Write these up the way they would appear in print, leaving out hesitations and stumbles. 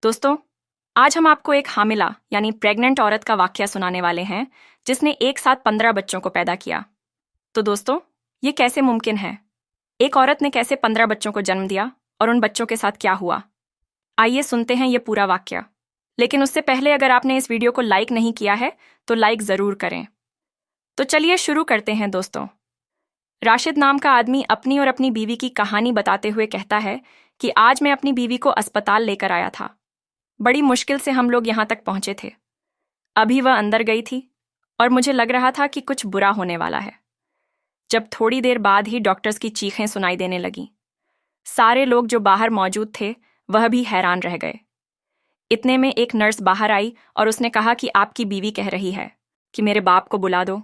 दोस्तों, आज हम आपको एक हामिला यानी प्रेग्नेंट औरत का वाकया सुनाने वाले हैं जिसने एक साथ 15 बच्चों को पैदा किया। तो दोस्तों, ये कैसे मुमकिन है? एक औरत ने कैसे 15 बच्चों को जन्म दिया और उन बच्चों के साथ क्या हुआ? आइए सुनते हैं ये पूरा वाकया। लेकिन उससे पहले अगर आपने इस वीडियो को लाइक नहीं किया है तो लाइक ज़रूर करें। तो चलिए शुरू करते हैं दोस्तों। राशिद नाम का आदमी अपनी और अपनी बीवी की कहानी बताते हुए कहता है कि आज मैं अपनी बीवी को अस्पताल लेकर आया था। बड़ी मुश्किल से हम लोग यहाँ तक पहुंचे थे। अभी वह अंदर गई थी और मुझे लग रहा था कि कुछ बुरा होने वाला है, जब थोड़ी देर बाद ही डॉक्टर्स की चीखें सुनाई देने लगीं। सारे लोग जो बाहर मौजूद थे वह भी हैरान रह गए। इतने में एक नर्स बाहर आई और उसने कहा कि आपकी बीवी कह रही है कि मेरे बाप को बुला दो।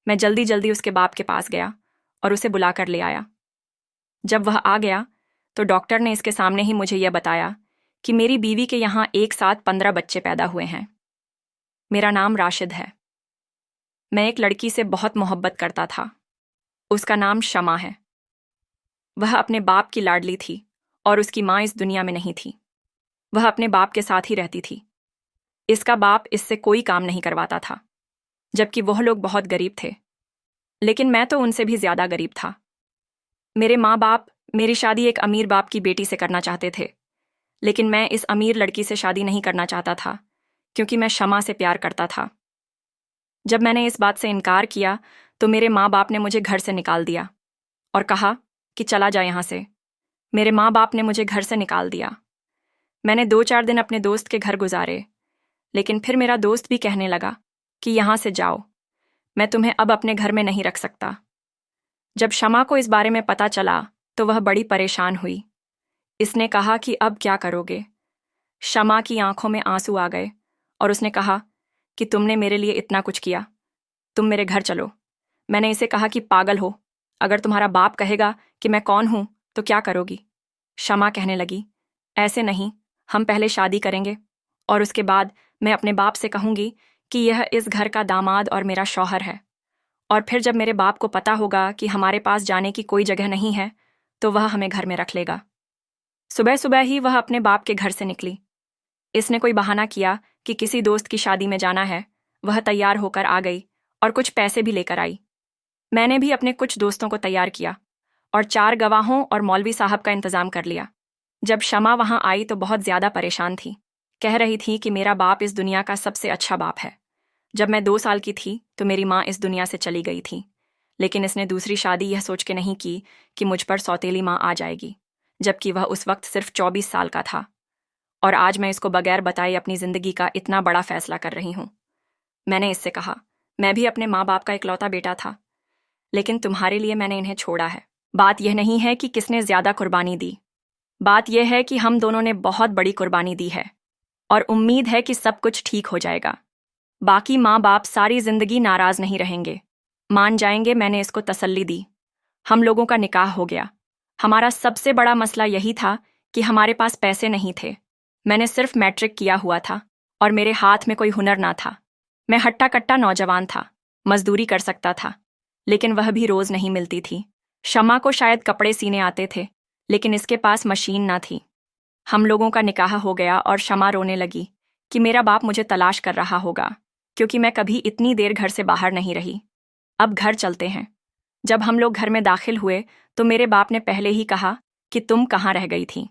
मैं जल्दी जल्दी उसके बाप के पास गया और उसे बुलाकर ले आया। जब वह आ गया तो डॉक्टर ने इसके सामने ही मुझे यह बताया कि मेरी बीवी के यहाँ एक साथ 15 बच्चे पैदा हुए हैं। मेरा नाम राशिद है। मैं एक लड़की से बहुत मोहब्बत करता था। उसका नाम शमा है। वह अपने बाप की लाडली थी और उसकी माँ इस दुनिया में नहीं थी। वह अपने बाप के साथ ही रहती थी। इसका बाप इससे कोई काम नहीं करवाता था, जबकि वह लोग बहुत गरीब थे। लेकिन मैं तो उनसे भी ज्यादा गरीब था। मेरे माँ बाप मेरी शादी एक अमीर बाप की बेटी से करना चाहते थे, लेकिन मैं इस अमीर लड़की से शादी नहीं करना चाहता था क्योंकि मैं शमा से प्यार करता था। जब मैंने इस बात से इनकार किया तो मेरे माँ बाप ने मुझे घर से निकाल दिया और कहा कि चला जा यहाँ से। मेरे माँ बाप ने मुझे घर से निकाल दिया। मैंने 2-4 दिन अपने दोस्त के घर गुजारे, लेकिन फिर मेरा दोस्त भी कहने लगा कि यहाँ से जाओ, मैं तुम्हें अब अपने घर में नहीं रख सकता। जब शमा को इस बारे में पता चला तो वह बड़ी परेशान हुई। इसने कहा कि अब क्या करोगे? शमा की आंखों में आंसू आ गए और उसने कहा कि तुमने मेरे लिए इतना कुछ किया, तुम मेरे घर चलो। मैंने इसे कहा कि पागल हो, अगर तुम्हारा बाप कहेगा कि मैं कौन हूं तो क्या करोगी? शमा कहने लगी, ऐसे नहीं, हम पहले शादी करेंगे और उसके बाद मैं अपने बाप से कहूंगी कि यह इस घर का दामाद और मेरा शौहर है। और फिर जब मेरे बाप को पता होगा कि हमारे पास जाने की कोई जगह नहीं है तो वह हमें घर में रख लेगा। सुबह सुबह ही वह अपने बाप के घर से निकली। इसने कोई बहाना किया कि किसी दोस्त की शादी में जाना है। वह तैयार होकर आ गई और कुछ पैसे भी लेकर आई। मैंने भी अपने कुछ दोस्तों को तैयार किया और 4 गवाहों और मौलवी साहब का इंतजाम कर लिया। जब शमा वहां आई तो बहुत ज्यादा परेशान थी। कह रही थी कि मेरा बाप इस दुनिया का सबसे अच्छा बाप है। जब मैं 2 साल की थी तो मेरी माँ इस दुनिया से चली गई थी, लेकिन इसने दूसरी शादी यह सोच के नहीं की कि मुझ पर सौतेली माँ आ जाएगी, जबकि वह उस वक्त सिर्फ 24 साल का था। और आज मैं इसको बगैर बताए अपनी जिंदगी का इतना बड़ा फैसला कर रही हूँ। मैंने इससे कहा, मैं भी अपने माँ बाप का इकलौता बेटा था, लेकिन तुम्हारे लिए मैंने इन्हें छोड़ा है। बात यह नहीं है कि किसने ज्यादा कुर्बानी दी, बात यह है कि हम दोनों ने बहुत बड़ी कुर्बानी दी है और उम्मीद है कि सब कुछ ठीक हो जाएगा। बाकी माँ बाप सारी जिंदगी नाराज नहीं रहेंगे, मान जाएंगे। मैंने इसको तसल्ली दी। हम लोगों का निकाह हो गया। हमारा सबसे बड़ा मसला यही था कि हमारे पास पैसे नहीं थे। मैंने सिर्फ मैट्रिक किया हुआ था और मेरे हाथ में कोई हुनर ना था। मैं हट्टा कट्टा नौजवान था, मजदूरी कर सकता था, लेकिन वह भी रोज नहीं मिलती थी। शमा को शायद कपड़े सीने आते थे, लेकिन इसके पास मशीन ना थी। हम लोगों का निकाह हो गया और शमा रोने लगी कि मेरा बाप मुझे तलाश कर रहा होगा, क्योंकि मैं कभी इतनी देर घर से बाहर नहीं रही। अब घर चलते हैं। जब हम लोग घर में दाखिल हुए तो मेरे बाप ने पहले ही कहा कि तुम कहाँ रह गई थी?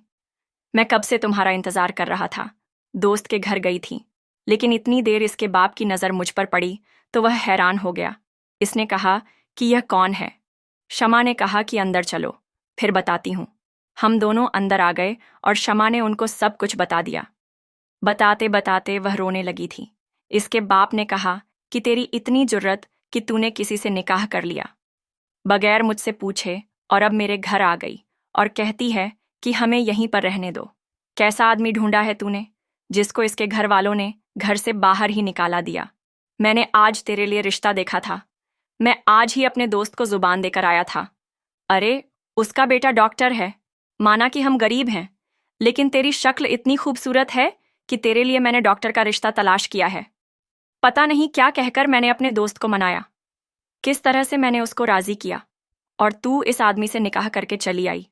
मैं कब से तुम्हारा इंतजार कर रहा था, दोस्त के घर गई थी। लेकिन इतनी देर इसके बाप की नज़र मुझ पर पड़ी तो वह हैरान हो गया। इसने कहा कि यह कौन है? शमा ने कहा कि अंदर चलो, फिर बताती हूँ। हम दोनों अंदर आ गए और शमा ने उनको सब कुछ बता दिया। बताते बताते वह रोने लगी थी। इसके बाप ने कहा कि तेरी इतनी जुर्रत कि तूने किसी से निकाह कर लिया बगैर मुझसे पूछे, और अब मेरे घर आ गई और कहती है कि हमें यहीं पर रहने दो। कैसा आदमी ढूंढा है तूने, जिसको इसके घर वालों ने घर से बाहर ही निकाला दिया। मैंने आज तेरे लिए रिश्ता देखा था। मैं आज ही अपने दोस्त को जुबान देकर आया था। अरे, उसका बेटा डॉक्टर है। माना कि हम गरीब हैं, लेकिन तेरी शक्ल इतनी खूबसूरत है कि तेरे लिए मैंने डॉक्टर का रिश्ता तलाश किया है। पता नहीं क्या कहकर मैंने अपने दोस्त को मनाया, किस तरह से मैंने उसको राजी किया, और तू इस आदमी से निकाह करके चली आई।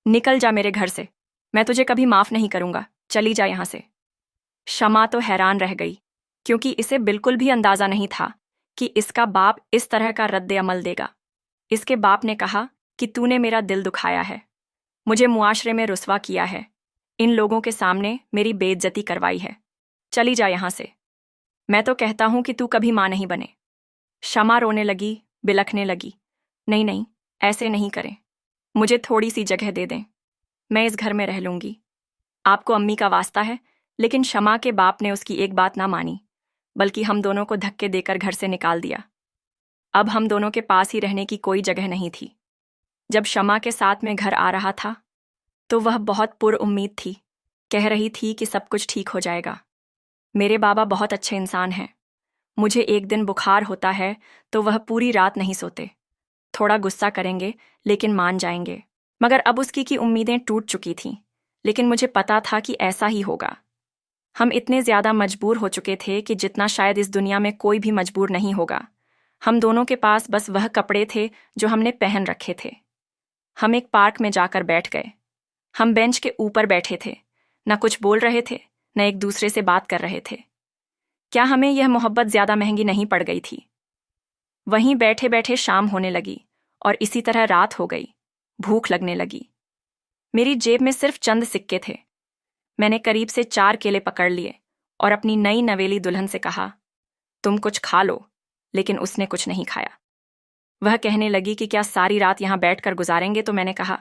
निकल जा मेरे घर से, मैं तुझे कभी माफ नहीं करूंगा। चली जा यहाँ से। शमा तो हैरान रह गई, क्योंकि इसे बिल्कुल भी अंदाजा नहीं था कि इसका बाप इस तरह का रद्द अमल देगा। इसके बाप ने कहा कि तूने मेरा दिल दुखाया है, मुझे मुआशरे में रुस्वा किया है, इन लोगों के सामने मेरी बेइज्जती करवाई है, चली जा यहाँ से। मैं तो कहता हूं कि तू कभी मां नहीं बने। शमा रोने लगी, बिलखने लगी। नहीं नहीं, ऐसे नहीं करें, मुझे थोड़ी सी जगह दे दें, मैं इस घर में रह लूंगी। आपको अम्मी का वास्ता है। लेकिन शमा के बाप ने उसकी एक बात ना मानी, बल्कि हम दोनों को धक्के देकर घर से निकाल दिया। अब हम दोनों के पास ही रहने की कोई जगह नहीं थी। जब शमा के साथ में घर आ रहा था तो वह बहुत पुरउम्मीद थी, कह रही थी कि सब कुछ ठीक हो जाएगा। मेरे बाबा बहुत अच्छे इंसान हैं। मुझे एक दिन बुखार होता है तो वह पूरी रात नहीं सोते, थोड़ा गुस्सा करेंगे लेकिन मान जाएंगे। मगर अब उसकी की उम्मीदें टूट चुकी थीं, लेकिन मुझे पता था कि ऐसा ही होगा। हम इतने ज़्यादा मजबूर हो चुके थे कि जितना शायद इस दुनिया में कोई भी मजबूर नहीं होगा। हम दोनों के पास बस वह कपड़े थे जो हमने पहन रखे थे। हम एक पार्क में जाकर बैठ गए। हम बेंच के ऊपर बैठे थे, न कुछ बोल रहे थे, न एक दूसरे से बात कर रहे थे। क्या हमें यह मोहब्बत ज़्यादा महंगी नहीं पड़ गई थी? वहीं बैठे बैठे शाम होने लगी और इसी तरह रात हो गई। भूख लगने लगी। मेरी जेब में सिर्फ चंद सिक्के थे। मैंने करीब से 4 केले पकड़ लिए और अपनी नई नवेली दुल्हन से कहा, तुम कुछ खा लो। लेकिन उसने कुछ नहीं खाया। वह कहने लगी कि क्या सारी रात यहां बैठकर गुजारेंगे? तो मैंने कहा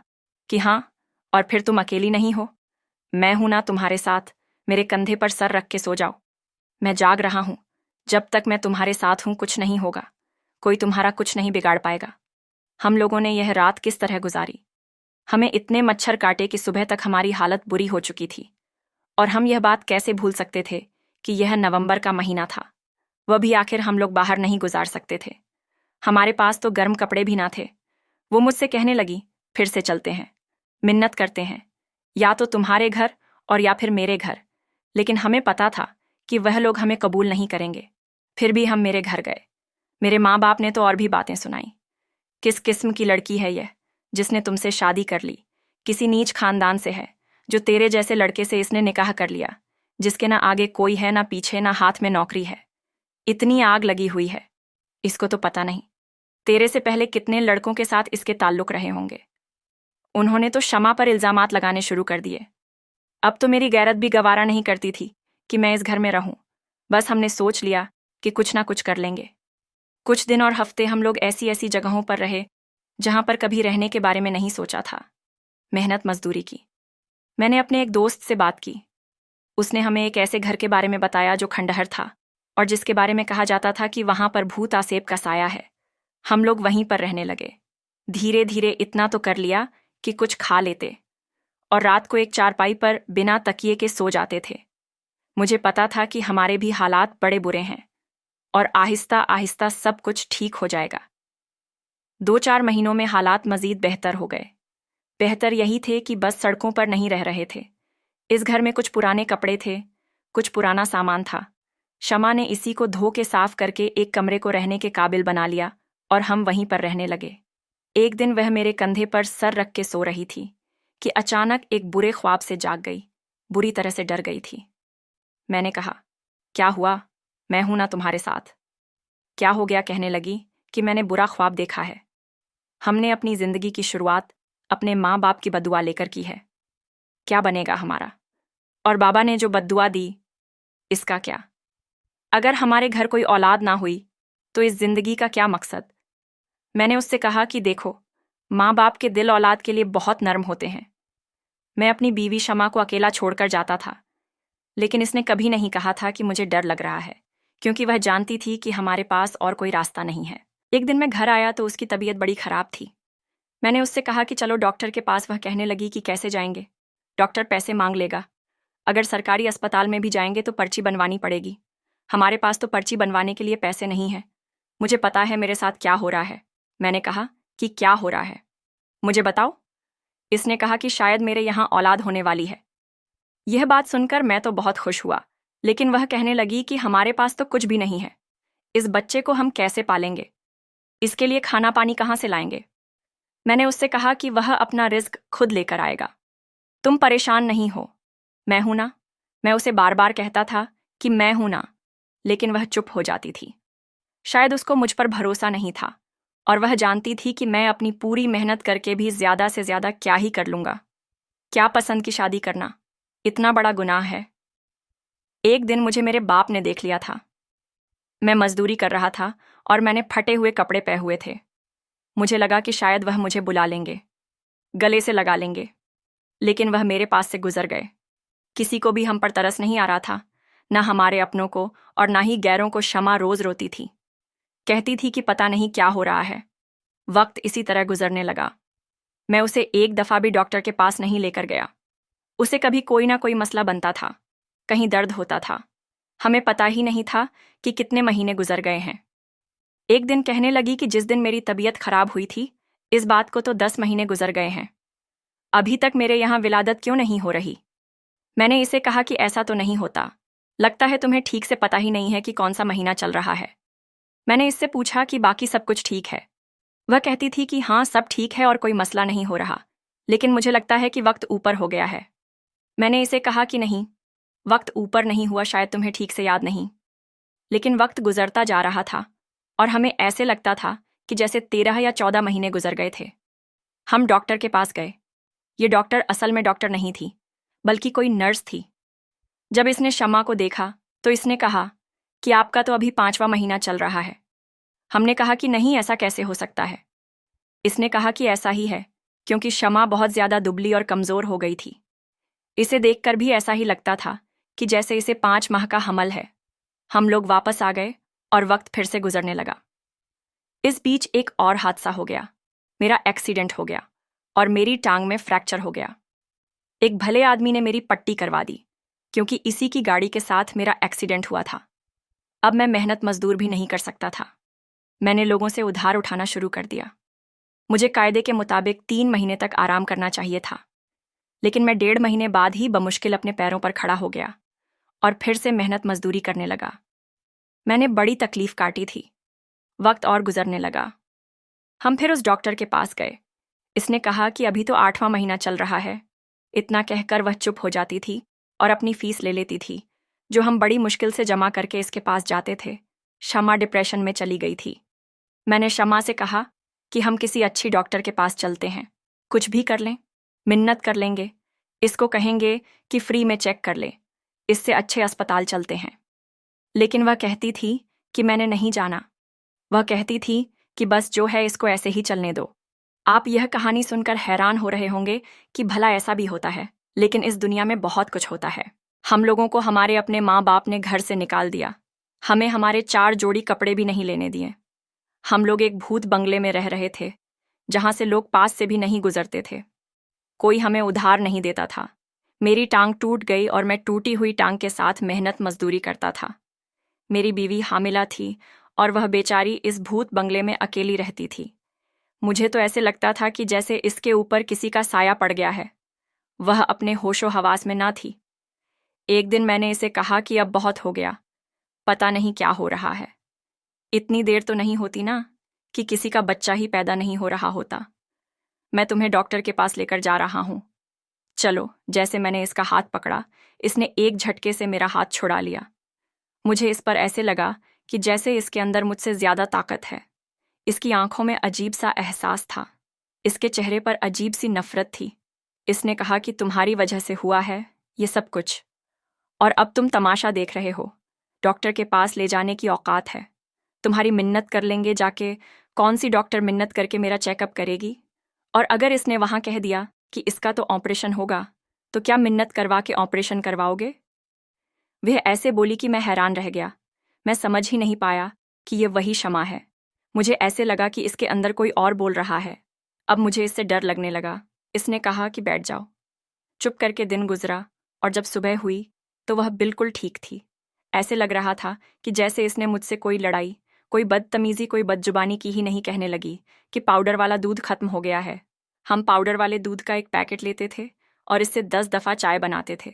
कि हाँ, और फिर तुम अकेली नहीं हो, मैं हूं ना तुम्हारे साथ। मेरे कंधे पर सर रख के सो जाओ। मैं जाग रहा हूं, जब तक मैं तुम्हारे साथ हूं कुछ नहीं होगा, कोई तुम्हारा कुछ नहीं बिगाड़ पाएगा। हम लोगों ने यह रात किस तरह गुजारी। हमें इतने मच्छर काटे कि सुबह तक हमारी हालत बुरी हो चुकी थी। और हम यह बात कैसे भूल सकते थे कि यह नवंबर का महीना था। वह भी आखिर हम लोग बाहर नहीं गुजार सकते थे। हमारे पास तो गर्म कपड़े भी ना थे। वो मुझसे कहने लगी, फिर से चलते हैं, मिन्नत करते हैं, या तो तुम्हारे घर और या फिर मेरे घर। लेकिन हमें पता था कि वह लोग हमें कबूल नहीं करेंगे। फिर भी हम मेरे घर गए। मेरे माँ बाप ने तो और भी बातें सुनाई। किस किस्म की लड़की है यह, जिसने तुमसे शादी कर ली? किसी नीच खानदान से है, जो तेरे जैसे लड़के से इसने निकाह कर लिया, जिसके ना आगे कोई है, ना पीछे, ना हाथ में नौकरी है। इतनी आग लगी हुई है, इसको तो पता नहीं तेरे से पहले कितने लड़कों के साथ इसके ताल्लुक रहे होंगे। उन्होंने तो शमा पर इल्जामात लगाने शुरू कर दिए। अब तो मेरी गैरत भी गवारा नहीं करती थी कि मैं इस घर में रहूं। बस हमने सोच लिया कि कुछ ना कुछ कर लेंगे। कुछ दिन और हफ्ते हम लोग ऐसी ऐसी जगहों पर रहे जहां पर कभी रहने के बारे में नहीं सोचा था। मेहनत मजदूरी की। मैंने अपने एक दोस्त से बात की। उसने हमें एक ऐसे घर के बारे में बताया जो खंडहर था और जिसके बारे में कहा जाता था कि वहां पर भूत आसेब का साया है। हम लोग वहीं पर रहने लगे। धीरे धीरे इतना तो कर लिया कि कुछ खा लेते और रात को एक चारपाई पर बिना तकिए के सो जाते थे। मुझे पता था कि हमारे भी हालात बड़े बुरे हैं और आहिस्ता आहिस्ता सब कुछ ठीक हो जाएगा। 2-4 महीनों में हालात मजीद बेहतर हो गए। बेहतर यही थे कि बस सड़कों पर नहीं रह रहे थे। इस घर में कुछ पुराने कपड़े थे, कुछ पुराना सामान था। शमा ने इसी को धो के साफ करके एक कमरे को रहने के काबिल बना लिया और हम वहीं पर रहने लगे। एक दिन वह मेरे कंधे पर सर रख के सो रही थी कि अचानक एक बुरे ख्वाब से जाग गई। बुरी तरह से डर गई थी। मैंने कहा, क्या हुआ? मैं हूं ना तुम्हारे साथ। क्या हो गया? कहने लगी कि मैंने बुरा ख्वाब देखा है। हमने अपनी जिंदगी की शुरुआत अपने माँ बाप की बद्दुआ लेकर की है। क्या बनेगा हमारा? और बाबा ने जो बद्दुआ दी, इसका क्या? अगर हमारे घर कोई औलाद ना हुई तो इस जिंदगी का क्या मकसद? मैंने उससे कहा कि देखो, माँ बाप के दिल औलाद के लिए बहुत नरम होते हैं। मैं अपनी बीवी शमा को अकेला छोड़कर जाता था, लेकिन इसने कभी नहीं कहा था कि मुझे डर लग रहा है, क्योंकि वह जानती थी कि हमारे पास और कोई रास्ता नहीं है। एक दिन मैं घर आया तो उसकी तबीयत बड़ी खराब थी। मैंने उससे कहा कि चलो डॉक्टर के पास। वह कहने लगी कि कैसे जाएंगे, डॉक्टर पैसे मांग लेगा। अगर सरकारी अस्पताल में भी जाएंगे तो पर्ची बनवानी पड़ेगी। हमारे पास तो पर्ची बनवाने के लिए पैसे नहीं हैं। मुझे पता है मेरे साथ क्या हो रहा है। मैंने कहा कि क्या हो रहा है, मुझे बताओ। इसने कहा कि शायद मेरे यहाँ औलाद होने वाली है। यह बात सुनकर मैं तो बहुत खुश हुआ, लेकिन वह कहने लगी कि हमारे पास तो कुछ भी नहीं है। इस बच्चे को हम कैसे पालेंगे? इसके लिए खाना पानी कहाँ से लाएंगे? मैंने उससे कहा कि वह अपना रिस्क खुद लेकर आएगा। तुम परेशान नहीं हो, मैं हूं ना, मैं उसे बार बार कहता था कि मैं हूं ना, लेकिन वह चुप हो जाती थी। शायद उसको मुझ पर भरोसा नहीं था और वह जानती थी कि मैं अपनी पूरी मेहनत करके भी ज्यादा से ज्यादा क्या ही कर लूंगा। क्या पसंद की शादी करना इतना बड़ा गुनाह है? एक दिन मुझे मेरे बाप ने देख लिया था। मैं मजदूरी कर रहा था और मैंने फटे हुए कपड़े पहने हुए थे। मुझे लगा कि शायद वह मुझे बुला लेंगे, गले से लगा लेंगे, लेकिन वह मेरे पास से गुजर गए। किसी को भी हम पर तरस नहीं आ रहा था, ना हमारे अपनों को और ना ही गैरों को। शमा रोज रोती थी, कहती थी कि पता नहीं क्या हो रहा है। वक्त इसी तरह गुजरने लगा। मैं उसे एक दफा भी डॉक्टर के पास नहीं लेकर गया। उसे कभी कोई ना कोई मसला बनता था, कहीं दर्द होता था। हमें पता ही नहीं था कि कितने महीने गुजर गए हैं। एक दिन कहने लगी कि जिस दिन मेरी तबीयत खराब हुई थी, इस बात को तो 10 महीने गुजर गए हैं। अभी तक मेरे यहाँ विलादत क्यों नहीं हो रही? मैंने इसे कहा कि ऐसा तो नहीं होता, लगता है तुम्हें ठीक से पता ही नहीं है कि कौन सा महीना चल रहा है। मैंने इससे पूछा कि बाकी सब कुछ ठीक है। वह कहती थी कि हाँ, सब ठीक है और कोई मसला नहीं हो रहा, लेकिन मुझे लगता है कि वक्त ऊपर हो गया है। मैंने इसे कहा कि नहीं, वक्त ऊपर नहीं हुआ, शायद तुम्हें ठीक से याद नहीं। लेकिन वक्त गुजरता जा रहा था और हमें ऐसे लगता था कि जैसे 13 या 14 महीने गुजर गए थे। हम डॉक्टर के पास गए। ये डॉक्टर असल में डॉक्टर नहीं थी, बल्कि कोई नर्स थी। जब इसने शमा को देखा तो इसने कहा कि आपका तो अभी 5वां महीना चल रहा है। हमने कहा कि नहीं, ऐसा कैसे हो सकता है? इसने कहा कि ऐसा ही है, क्योंकि शमा बहुत ज्यादा दुबली और कमजोर हो गई थी। इसे देखकर भी ऐसा ही लगता था कि जैसे इसे 5 माह का हमल है। हम लोग वापस आ गए और वक्त फिर से गुजरने लगा। इस बीच एक और हादसा हो गया। मेरा एक्सीडेंट हो गया और मेरी टांग में फ्रैक्चर हो गया। एक भले आदमी ने मेरी पट्टी करवा दी, क्योंकि इसी की गाड़ी के साथ मेरा एक्सीडेंट हुआ था। अब मैं मेहनत मजदूर भी नहीं कर सकता था। मैंने लोगों से उधार उठाना शुरू कर दिया। मुझे कायदे के मुताबिक 3 महीने तक आराम करना चाहिए था, लेकिन मैं 1.5 महीने बाद ही बमुश्किल अपने पैरों पर खड़ा हो गया और फिर से मेहनत मजदूरी करने लगा। मैंने बड़ी तकलीफ काटी थी। वक्त और गुजरने लगा। हम फिर उस डॉक्टर के पास गए। इसने कहा कि अभी तो 8वां महीना चल रहा है। इतना कहकर वह चुप हो जाती थी और अपनी फीस ले लेती थी, जो हम बड़ी मुश्किल से जमा करके इसके पास जाते थे। शमा डिप्रेशन में चली गई थी। मैंने शमा से कहा कि हम किसी अच्छी डॉक्टर के पास चलते हैं, कुछ भी कर लें, मिन्नत कर लेंगे, इसको कहेंगे कि फ्री में चेक कर ले, इससे अच्छे अस्पताल चलते हैं। लेकिन वह कहती थी कि मैंने नहीं जाना। वह कहती थी कि बस जो है इसको ऐसे ही चलने दो। आप यह कहानी सुनकर हैरान हो रहे होंगे कि भला ऐसा भी होता है, लेकिन इस दुनिया में बहुत कुछ होता है। हम लोगों को हमारे अपने माँ बाप ने घर से निकाल दिया। हमें हमारे 4 जोड़ी कपड़े भी नहीं लेने दिए। हम लोग एक भूत बंगले में रह रहे थे, जहां से लोग पास से भी नहीं गुजरते थे। कोई हमें उधार नहीं देता था। मेरी टांग टूट गई और मैं टूटी हुई टांग के साथ मेहनत मजदूरी करता था। मेरी बीवी हामिला थी और वह बेचारी इस भूत बंगले में अकेली रहती थी। मुझे तो ऐसे लगता था कि जैसे इसके ऊपर किसी का साया पड़ गया है। वह अपने होशो हवास में ना थी। एक दिन मैंने इसे कहा कि अब बहुत हो गया, पता नहीं क्या हो रहा है। इतनी देर तो नहीं होती ना कि किसी का बच्चा ही पैदा नहीं हो रहा होता। मैं तुम्हें डॉक्टर के पास लेकर जा रहा हूं, चलो। जैसे मैंने इसका हाथ पकड़ा, इसने एक झटके से मेरा हाथ छुड़ा लिया। मुझे इस पर ऐसे लगा कि जैसे इसके अंदर मुझसे ज्यादा ताकत है। इसकी आंखों में अजीब सा एहसास था। इसके चेहरे पर अजीब सी नफरत थी। इसने कहा कि तुम्हारी वजह से हुआ है ये सब कुछ, और अब तुम तमाशा देख रहे हो। डॉक्टर के पास ले जाने की औकात है। तुम्हारी मिन्नत कर लेंगे जाके। कौन सी डॉक्टर मिन्नत करके मेरा चेकअप करेगी? और अगर इसने वहां कह दिया कि इसका तो ऑपरेशन होगा, तो क्या मिन्नत करवा के ऑपरेशन करवाओगे? वह ऐसे बोली कि मैं हैरान रह गया। मैं समझ ही नहीं पाया कि ये वही शमा है। मुझे ऐसे लगा कि इसके अंदर कोई और बोल रहा है। अब मुझे इससे डर लगने लगा। इसने कहा कि बैठ जाओ। चुप करके दिन गुजरा और जब सुबह हुई तो वह बिल्कुल ठीक थी। ऐसे लग रहा था कि जैसे इसने मुझसे कोई लड़ाई, कोई बदतमीजी, कोई बदजुबानी की ही नहीं। कहने लगी कि पाउडर वाला दूध खत्म हो गया है। हम पाउडर वाले दूध का एक पैकेट लेते थे और इससे 10 दफ़ा चाय बनाते थे,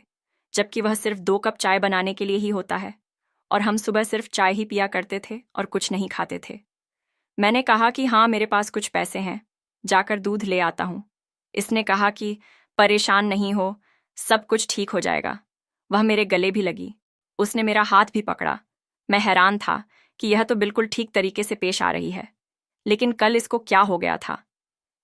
जबकि वह सिर्फ 2 कप चाय बनाने के लिए ही होता है। और हम सुबह सिर्फ चाय ही पिया करते थे और कुछ नहीं खाते थे। मैंने कहा कि हाँ, मेरे पास कुछ पैसे हैं, जाकर दूध ले आता हूँ। इसने कहा कि परेशान नहीं हो, सब कुछ ठीक हो जाएगा। वह मेरे गले भी लगी। उसने मेरा हाथ भी पकड़ा। मैं हैरान था कि यह तो बिल्कुल ठीक तरीके से पेश आ रही है, लेकिन कल इसको क्या हो गया था।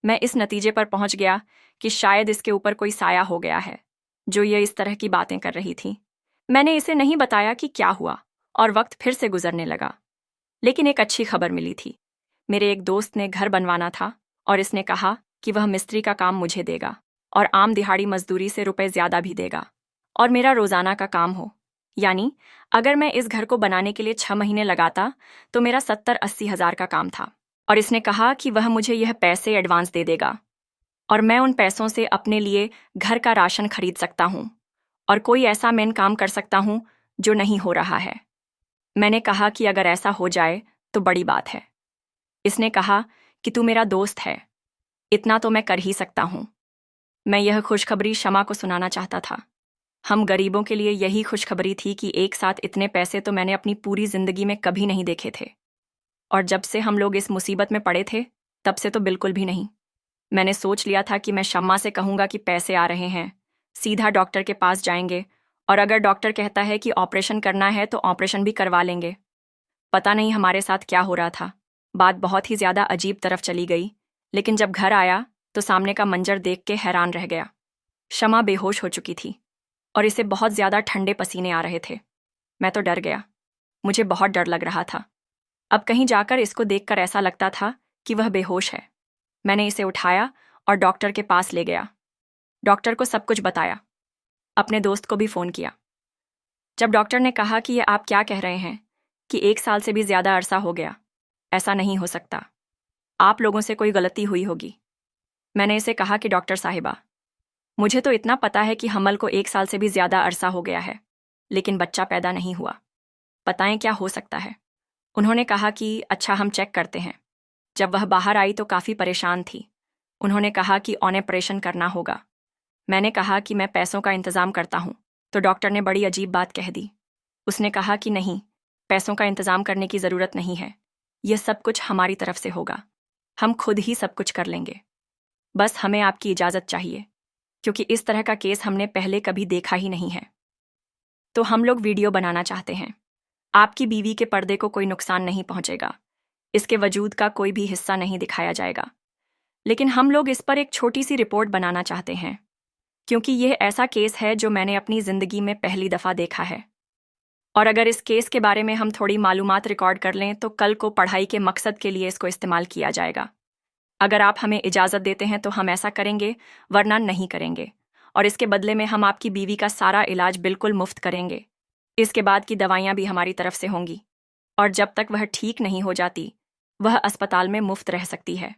मैं इस नतीजे पर पहुंच गया कि शायद इसके ऊपर कोई साया हो गया है, जो ये इस तरह की बातें कर रही थी। मैंने इसे नहीं बताया कि क्या हुआ, और वक्त फिर से गुजरने लगा। लेकिन एक अच्छी खबर मिली थी। मेरे एक दोस्त ने घर बनवाना था और इसने कहा कि वह मिस्त्री का काम मुझे देगा और आम दिहाड़ी मजदूरी से रुपए ज्यादा भी देगा, और मेरा रोजाना का काम हो। यानी अगर मैं इस घर को बनाने के लिए 6 महीने लगाता तो मेरा 70-80 हज़ार का काम था। और इसने कहा कि वह मुझे यह पैसे एडवांस दे देगा और मैं उन पैसों से अपने लिए घर का राशन खरीद सकता हूँ और कोई ऐसा मेन काम कर सकता हूँ जो नहीं हो रहा है। मैंने कहा कि अगर ऐसा हो जाए तो बड़ी बात है। इसने कहा कि तू मेरा दोस्त है, इतना तो मैं कर ही सकता हूँ। मैं यह खुशखबरी शमा को सुनाना चाहता था। हम गरीबों के लिए यही खुशखबरी थी कि एक साथ इतने पैसे तो मैंने अपनी पूरी जिंदगी में कभी नहीं देखे थे, और जब से हम लोग इस मुसीबत में पड़े थे तब से तो बिल्कुल भी नहीं। मैंने सोच लिया था कि मैं शम्मा से कहूंगा कि पैसे आ रहे हैं, सीधा डॉक्टर के पास जाएंगे, और अगर डॉक्टर कहता है कि ऑपरेशन करना है तो ऑपरेशन भी करवा लेंगे। पता नहीं हमारे साथ क्या हो रहा था। बात बहुत ही ज्यादा अजीब तरफ चली गई, लेकिन जब घर आया तो सामने का मंजर देख के हैरान रह गया। शमा बेहोश हो चुकी थी और इसे बहुत ज्यादा ठंडे पसीने आ रहे थे। मैं तो डर गया। मुझे बहुत डर लग रहा था। अब कहीं जाकर इसको देखकर ऐसा लगता था कि वह बेहोश है। मैंने इसे उठाया और डॉक्टर के पास ले गया। डॉक्टर को सब कुछ बताया, अपने दोस्त को भी फोन किया। जब डॉक्टर ने कहा कि ये आप क्या कह रहे हैं कि 1 साल से भी ज्यादा अरसा हो गया, ऐसा नहीं हो सकता, आप लोगों से कोई गलती हुई होगी। मैंने इसे कहा कि डॉक्टर साहिबा, मुझे तो इतना पता है कि हमल को 1 साल से भी ज्यादा अरसा हो गया है, लेकिन बच्चा पैदा नहीं हुआ। बताएं क्या हो सकता है। उन्होंने कहा कि अच्छा, हम चेक करते हैं। जब वह बाहर आई तो काफी परेशान थी। उन्होंने कहा कि ऑपरेशन करना होगा। मैंने कहा कि मैं पैसों का इंतजाम करता हूं, तो डॉक्टर ने बड़ी अजीब बात कह दी। उसने कहा कि नहीं, पैसों का इंतजाम करने की जरूरत नहीं है, यह सब कुछ हमारी तरफ से होगा, हम खुद ही सब कुछ कर लेंगे। बस हमें आपकी इजाजत चाहिए, क्योंकि इस तरह का केस हमने पहले कभी देखा ही नहीं है। तो हम लोग वीडियो बनाना चाहते हैं। आपकी बीवी के पर्दे को कोई नुकसान नहीं पहुंचेगा, इसके वजूद का कोई भी हिस्सा नहीं दिखाया जाएगा, लेकिन हम लोग इस पर एक छोटी सी रिपोर्ट बनाना चाहते हैं, क्योंकि यह ऐसा केस है जो मैंने अपनी जिंदगी में पहली दफा देखा है। और अगर इस केस के बारे में हम थोड़ी मालूमात रिकॉर्ड कर लें तो कल को पढ़ाई के मकसद के लिए इसको इस्तेमाल किया जाएगा। अगर आप हमें इजाज़त देते हैं तो हम ऐसा करेंगे, वरना नहीं करेंगे। और इसके बदले में हम आपकी बीवी का सारा इलाज बिल्कुल मुफ्त करेंगे। इसके बाद की दवाइयाँ भी हमारी तरफ से होंगी, और जब तक वह ठीक नहीं हो जाती वह अस्पताल में मुफ्त रह सकती है।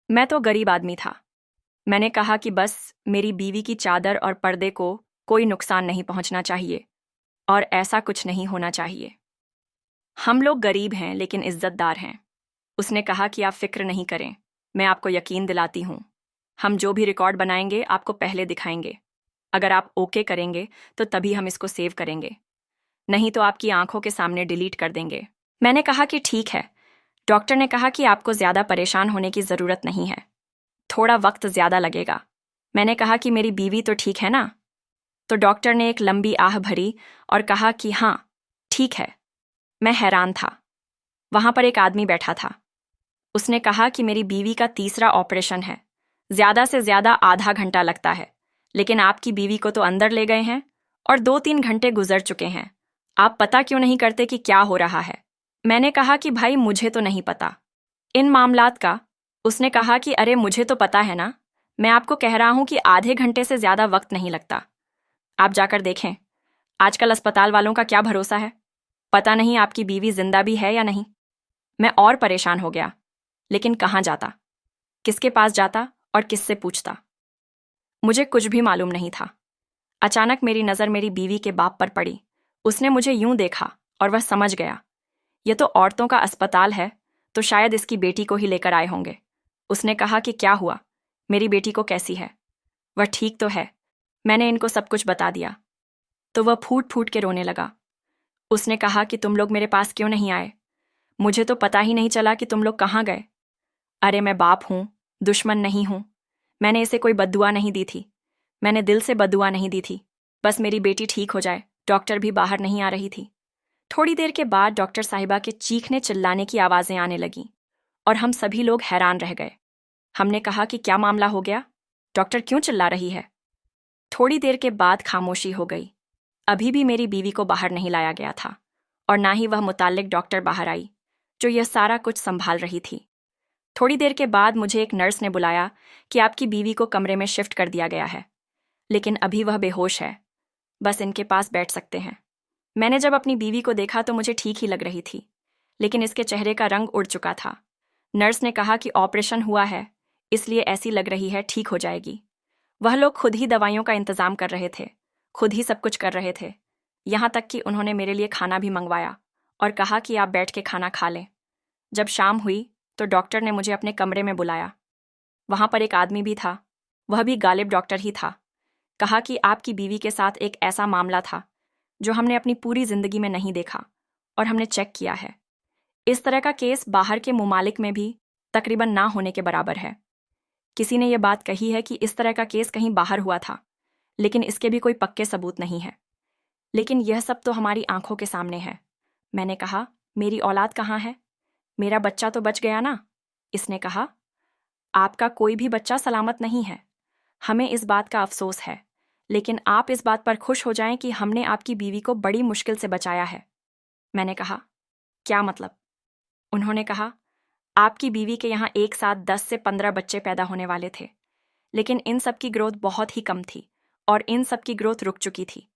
मैं तो गरीब आदमी था। मैंने कहा कि बस मेरी बीवी की चादर और पर्दे को कोई नुकसान नहीं पहुंचना चाहिए, और ऐसा कुछ नहीं होना चाहिए। हम लोग गरीब हैं लेकिन इज्जतदार हैं। उसने कहा कि आप फिक्र नहीं करें, मैं आपको यकीन दिलाती हूँ। हम जो भी रिकॉर्ड बनाएंगे आपको पहले दिखाएंगे। अगर आप ओके करेंगे तो तभी हम इसको सेव करेंगे, नहीं तो आपकी आंखों के सामने डिलीट कर देंगे। मैंने कहा कि ठीक है। डॉक्टर ने कहा कि आपको ज्यादा परेशान होने की जरूरत नहीं है, थोड़ा वक्त ज्यादा लगेगा। मैंने कहा कि मेरी बीवी तो ठीक है ना? तो डॉक्टर ने एक लंबी आह भरी और कहा कि हाँ, ठीक है। मैं हैरान था। वहां पर एक आदमी बैठा था। उसने कहा कि मेरी बीवी का तीसरा ऑपरेशन है, ज्यादा से ज्यादा आधा घंटा लगता है, लेकिन आपकी बीवी को तो अंदर ले गए हैं और 2-3 घंटे गुजर चुके हैं। आप पता क्यों नहीं करते कि क्या हो रहा है? मैंने कहा कि भाई मुझे तो नहीं पता इन मामलात का। उसने कहा कि अरे मुझे तो पता है ना, मैं आपको कह रहा हूं कि आधे घंटे से ज्यादा वक्त नहीं लगता। आप जाकर देखें। आजकल अस्पताल वालों का क्या भरोसा है, पता नहीं आपकी बीवी जिंदा भी है या नहीं। मैं और परेशान हो गया, लेकिन कहाँ जाता, किसके पास जाता और किससे पूछता? मुझे कुछ भी मालूम नहीं था। अचानक मेरी नज़र मेरी बीवी के बाप पर पड़ी। उसने मुझे यूं देखा और वह समझ गया, यह तो औरतों का अस्पताल है, तो शायद इसकी बेटी को ही लेकर आए होंगे। उसने कहा कि क्या हुआ, मेरी बेटी को कैसी है? वह ठीक तो है। मैंने इनको सब कुछ बता दिया तो वह फूट फूट के रोने लगा। उसने कहा कि तुम लोग मेरे पास क्यों नहीं आए? मुझे तो पता ही नहीं चला कि तुम लोग कहाँ गए। अरे मैं बाप हूं, दुश्मन नहीं हूं। मैंने इसे कोई बद्दुआ नहीं दी थी, मैंने दिल से बद्दुआ नहीं दी थी। बस मेरी बेटी ठीक हो जाए। डॉक्टर भी बाहर नहीं आ रही थी। थोड़ी देर के बाद डॉक्टर साहिबा के चीखने चिल्लाने की आवाज़ें आने लगीं और हम सभी लोग हैरान रह गए। हमने कहा कि क्या मामला हो गया? डॉक्टर क्यों चिल्ला रही है? थोड़ी देर के बाद खामोशी हो गई। अभी भी मेरी बीवी को बाहर नहीं लाया गया था और ना ही वह मुताल्लिक डॉक्टर बाहर आई जो यह सारा कुछ संभाल रही थी। थोड़ी देर के बाद मुझे एक नर्स ने बुलाया कि आपकी बीवी को कमरे में शिफ्ट कर दिया गया है, लेकिन अभी वह बेहोश है, बस इनके पास बैठ सकते हैं। मैंने जब अपनी बीवी को देखा तो मुझे ठीक ही लग रही थी, लेकिन इसके चेहरे का रंग उड़ चुका था। नर्स ने कहा कि ऑपरेशन हुआ है, इसलिए ऐसी लग रही है ठीक हो जाएगी। वह लोग खुद ही दवाइयों का इंतजाम कर रहे थे, खुद ही सब कुछ कर रहे थे, यहाँ तक कि उन्होंने मेरे लिए खाना भी मंगवाया और कहा कि आप बैठ के खाना खा लें। जब शाम हुई तो डॉक्टर ने मुझे अपने कमरे में बुलाया। वहाँ पर एक आदमी भी था, वह भी गालिब डॉक्टर ही था। कहा कि आपकी बीवी के साथ एक ऐसा मामला था जो हमने अपनी पूरी जिंदगी में नहीं देखा और हमने चेक किया है। इस तरह का केस बाहर के मुमालिक में भी तकरीबन ना होने के बराबर है। किसी ने यह बात कही है कि इस तरह का केस कहीं बाहर हुआ था, लेकिन इसके भी कोई पक्के सबूत नहीं है। लेकिन यह सब तो हमारी आंखों के सामने है। मैंने कहा, मेरी औलाद कहाँ है? मेरा बच्चा तो बच गया ना? इसने कहा, आपका कोई भी बच्चा सलामत नहीं है। हमें इस बात का अफसोस है, लेकिन आप इस बात पर खुश हो जाएं कि हमने आपकी बीवी को बड़ी मुश्किल से बचाया है। मैंने कहा, क्या मतलब? उन्होंने कहा, आपकी बीवी के यहाँ एक साथ 10 से 15 बच्चे पैदा होने वाले थे, लेकिन इन सब की ग्रोथ बहुत ही कम थी और इन सब की ग्रोथ रुक चुकी थी।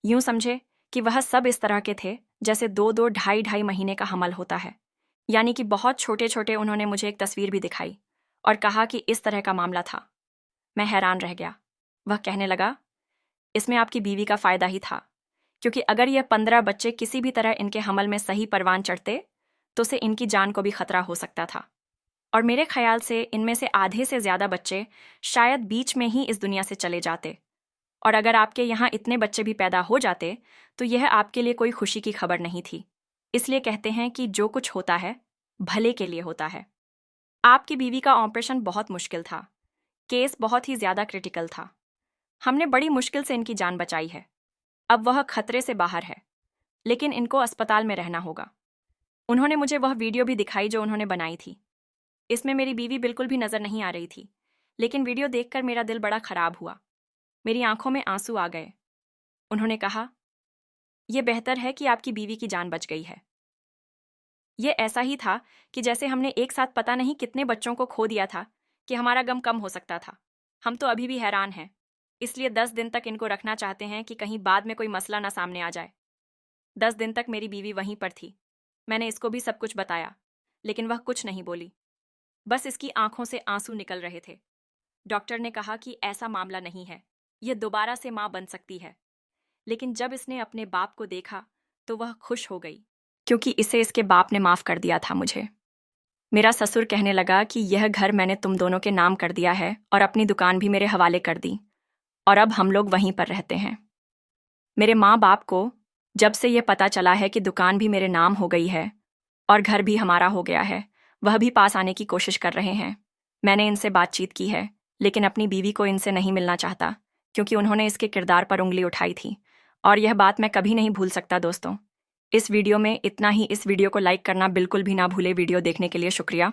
यूं समझे कि वह सब इस तरह के थे जैसे 2-2, ढाई-ढाई महीने का हमल होता है, यानी कि बहुत छोटे छोटे। उन्होंने मुझे एक तस्वीर भी दिखाई और कहा कि इस तरह का मामला था। मैं हैरान रह गया। वह कहने लगा, इसमें आपकी बीवी का फ़ायदा ही था, क्योंकि अगर यह 15 बच्चे किसी भी तरह इनके हमल में सही परवान चढ़ते तो से इनकी जान को भी खतरा हो सकता था। और मेरे ख्याल से इनमें से आधे से ज़्यादा बच्चे शायद बीच में ही इस दुनिया से चले जाते। और अगर आपके यहाँ इतने बच्चे भी पैदा हो जाते तो यह आपके लिए कोई खुशी की खबर नहीं थी। इसलिए कहते हैं कि जो कुछ होता है भले के लिए होता है। आपकी बीवी का ऑपरेशन बहुत मुश्किल था। केस बहुत ही ज़्यादा क्रिटिकल था। हमने बड़ी मुश्किल से इनकी जान बचाई है। अब वह खतरे से बाहर है, लेकिन इनको अस्पताल में रहना होगा। उन्होंने मुझे वह वीडियो भी दिखाई जो उन्होंने बनाई थी। इसमें मेरी बीवी बिल्कुल भी नज़र नहीं आ रही थी, लेकिन वीडियो देखकर मेरा दिल बड़ा ख़राब हुआ। मेरी आंखों में आंसू आ गए। उन्होंने कहा, यह बेहतर है कि आपकी बीवी की जान बच गई है। यह ऐसा ही था कि जैसे हमने एक साथ पता नहीं कितने बच्चों को खो दिया था कि हमारा गम कम हो सकता था। हम तो अभी भी हैरान हैं, इसलिए 10 दिन तक इनको रखना चाहते हैं कि कहीं बाद में कोई मसला ना सामने आ जाए। 10 दिन तक मेरी बीवी वहीं पर थी। मैंने इसको भी सब कुछ बताया, लेकिन वह कुछ नहीं बोली। बस इसकी आंखों से आंसू निकल रहे थे। डॉक्टर ने कहा कि ऐसा मामला नहीं है, यह दोबारा से मां बन सकती है। लेकिन जब इसने अपने बाप को देखा तो वह खुश हो गई, क्योंकि इसे इसके बाप ने माफ़ कर दिया था मुझे। मेरा ससुर कहने लगा कि यह घर मैंने तुम दोनों के नाम कर दिया है और अपनी दुकान भी मेरे हवाले कर दी, और अब हम लोग वहीं पर रहते हैं। मेरे माँ बाप को जब से यह पता चला है कि दुकान भी मेरे नाम हो गई है और घर भी हमारा हो गया है, वह भी पास आने की कोशिश कर रहे हैं। मैंने इनसे बातचीत की है, लेकिन अपनी बीवी को इनसे नहीं मिलना चाहता, क्योंकि उन्होंने इसके किरदार पर उंगली उठाई थी, और यह बात मैं कभी नहीं भूल सकता। दोस्तों, इस वीडियो में इतना ही। इस वीडियो को लाइक करना बिल्कुल भी ना भूले। वीडियो देखने के लिए शुक्रिया।